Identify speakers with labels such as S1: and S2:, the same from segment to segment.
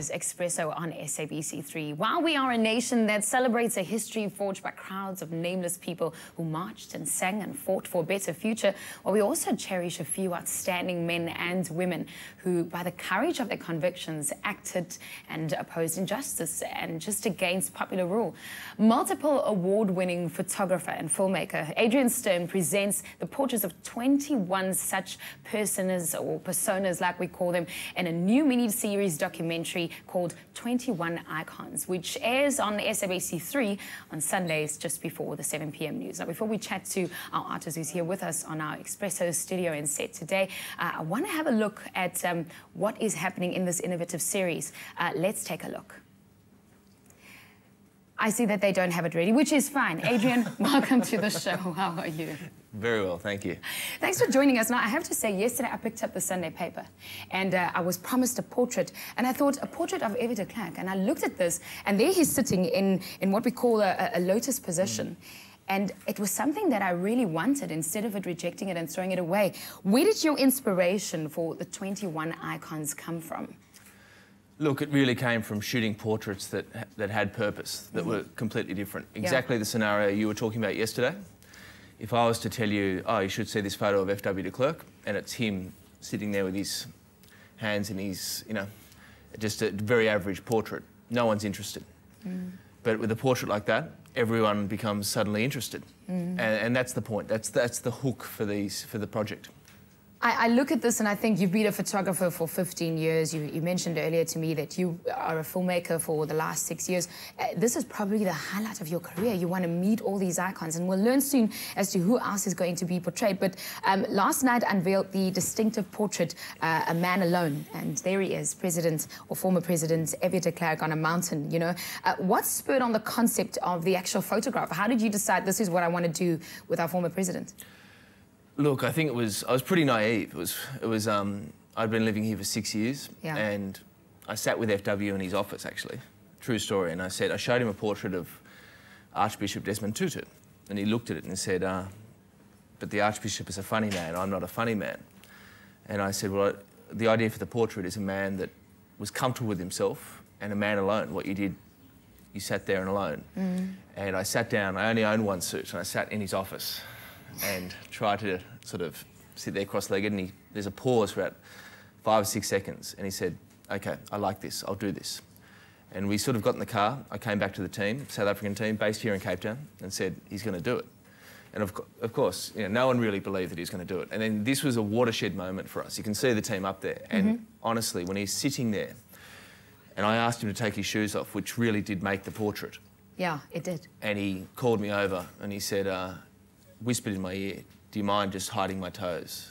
S1: is Expresso on SABC3. While we are a nation that celebrates a history forged by crowds of nameless people who marched and sang and fought for a better future, well, we also cherish a few outstanding men and women who, by the courage of their convictions, acted and opposed injustice and just against popular rule. Multiple award-winning photographer and filmmaker Adrian Steirn presents the portraits of 21 such personas, like we call them, in a new mini-series documentary called 21 Icons, which airs on SABC3 on Sundays just before the 7 p.m. news. Now, before we chat to our artist who's here with us on our Expresso studio and set today, I want to have a look at what is happening in this innovative series. Let's take a look. I see that they don't have it ready, which is fine. Adrian, welcome to the show. How are you?
S2: Very well, thank you.
S1: Thanks for joining us. Now, I have to say, yesterday I picked up the Sunday paper and I was promised a portrait, and I thought, a portrait of Evie de Klerk, and I looked at this, and there he's sitting in what we call a lotus position. And it was something that I really wanted, instead of it rejecting it and throwing it away. Where did your inspiration for the 21 icons come from?
S2: Look, it really came from shooting portraits that had purpose, that were completely different. Exactly the scenario you were talking about yesterday. If I was to tell you, oh, you should see this photo of F.W. de Klerk, and it's him sitting there with his hands in his, you know, just a very average portrait, no one's interested. But with a portrait like that, everyone becomes suddenly interested. And that's the point, that's the hook for the project.
S1: I look at this and I think you've been a photographer for 15 years. You mentioned earlier to me that you are a filmmaker for the last 6 years. This is probably the highlight of your career. You want to meet all these icons, and we'll learn soon as to who else is going to be portrayed. But last night unveiled the distinctive portrait, A Man Alone. And there he is, President or former President Evie de Klerk on a mountain, you know. What spurred on the concept of the actual photograph? How did you decide this is what I want to do with our former president?
S2: Look, I think I was pretty naive. I'd been living here for 6 years, and I sat with FW in his office, actually, true story, and I showed him a portrait of Archbishop Desmond Tutu, and he looked at it and said, but the Archbishop is a funny man, I'm not a funny man. And I said, well, the idea for the portrait is a man that was comfortable with himself, and a man alone. What you did, you sat there and alone. And I sat down, I only owned one suit, and I sat in his office and tried to sort of sit there cross-legged, and there's a pause for about 5 or 6 seconds, and he said, okay, I like this, I'll do this. And we sort of got in the car, I came back to the team, South African team, based here in Cape Town, and said, he's going to do it. And of course, you know, no one really believed that he was going to do it. And then this was a watershed moment for us. You can see the team up there, and honestly, when he's sitting there, and I asked him to take his shoes off, which really did make the portrait.
S1: Yeah, it did.
S2: And he called me over, and he said, whispered in my ear, do you mind just hiding my toes?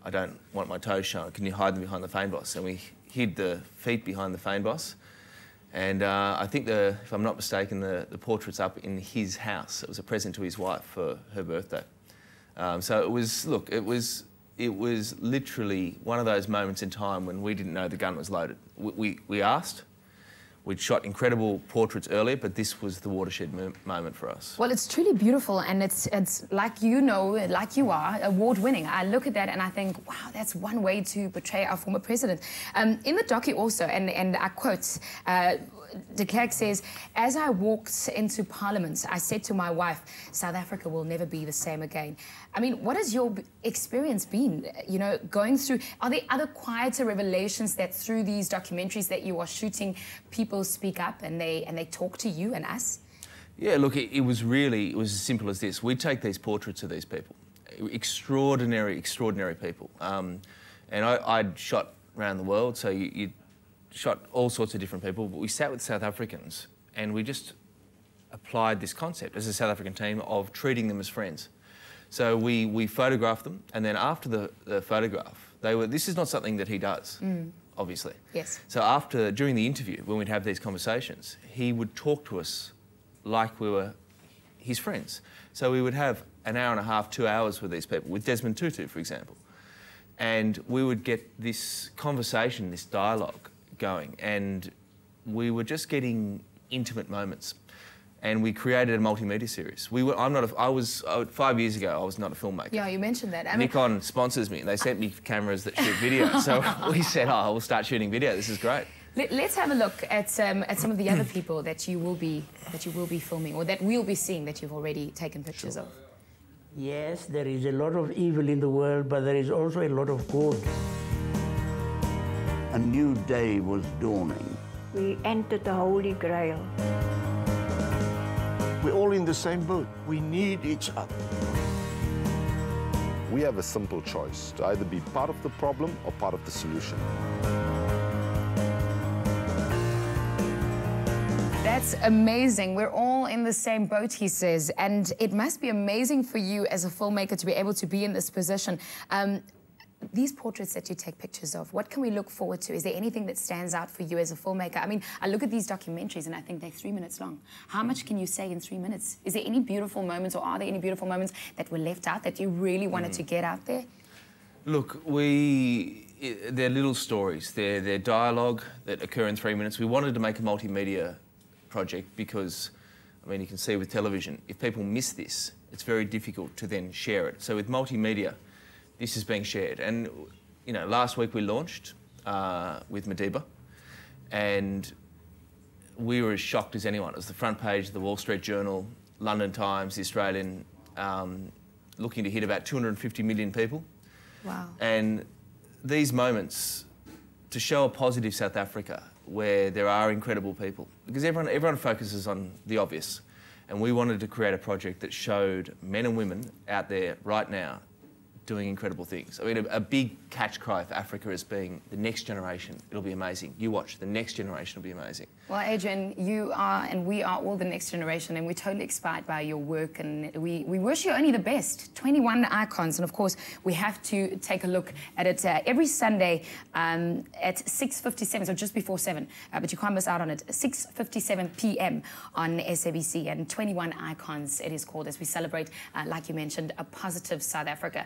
S2: I don't want my toes shown. Can you hide them behind the phane boss? And we hid the feet behind the phane boss. And I think, if I'm not mistaken, the portrait's up in his house. It was a present to his wife for her birthday. So it was, look, it was literally one of those moments in time when we didn't know the gun was loaded. We asked. We'd shot incredible portraits earlier, but this was the watershed moment for us. Well,
S1: it's truly beautiful, and it's like you know, like you are, award-winning. I look at that and I think, wow, that's one way to portray our former president. In the docu also, and I quote, de Klerk says, as I walked into Parliament, I said to my wife, South Africa will never be the same again. I mean, what has your experience been, you know, going through? Are there other quieter revelations that through these documentaries that you are shooting, people speak up and they talk to you and us?
S2: Yeah, look, it was as simple as this. We take these portraits of these people, extraordinary people. And I'd shot around the world, so you shot all sorts of different people, but we sat with South Africans and we just applied this concept as a South African team of treating them as friends. So we photographed them, and then after the photograph, this is not something that he does, obviously.
S1: Yes.
S2: So during the interview, when we'd have these conversations, he would talk to us like we were his friends. So we would have an hour and a half, 2 hours with these people, with Desmond Tutu, for example. And we would get this conversation, this dialogue going, and we were just getting intimate moments. And we created a multimedia series. 5 years ago, I was not a filmmaker.
S1: Yeah, you mentioned that.
S2: Nikon sponsors me. They sent me cameras that shoot video. So we said, oh, we'll start shooting video. This is great.
S1: Let's have a look at some of the other people that you will be filming, or that we'll be seeing, that you've already taken pictures of.
S3: Yes, there is a lot of evil in the world, but there is also a lot of good.
S4: A new day was dawning.
S5: We entered the Holy Grail.
S6: We're all in the same boat. We need each other.
S7: We have a simple choice, to either be part of the problem or part of the solution.
S1: That's amazing. We're all in the same boat, he says, and it must be amazing for you as a filmmaker to be able to be in this position. These portraits that you take pictures of, what can we look forward to? Is there anything that stands out for you as a filmmaker? I mean, I look at these documentaries and I think they're 3 minutes long. How much can you say in 3 minutes? Is there any beautiful moments, or are there any beautiful moments that were left out that you really wanted to get out there?
S2: Look, they're little stories. They're dialogue that occur in 3 minutes. We wanted to make a multimedia project because, I mean, you can see with television, if people miss this, it's very difficult to then share it. So with multimedia, this is being shared. And, you know, last week we launched with Madiba, and we were as shocked as anyone. It was the front page of the Wall Street Journal, London Times, The Australian, looking to hit about 250 million people.
S1: Wow.
S2: And these moments, to show a positive South Africa where there are incredible people, because everyone focuses on the obvious, and we wanted to create a project that showed men and women out there right now doing incredible things. I mean, a big catch cry for Africa is being the next generation. It'll be amazing. You watch, the next generation will be amazing.
S1: Well, Adrian, you are and we are all the next generation, and we're totally inspired by your work, and we wish you only the best. 21 icons, and of course, we have to take a look at it every Sunday at 6:57, so just before 7, but you can't miss out on it. 6:57 p.m. on SABC, and 21 icons it is called, as we celebrate, like you mentioned, a positive South Africa.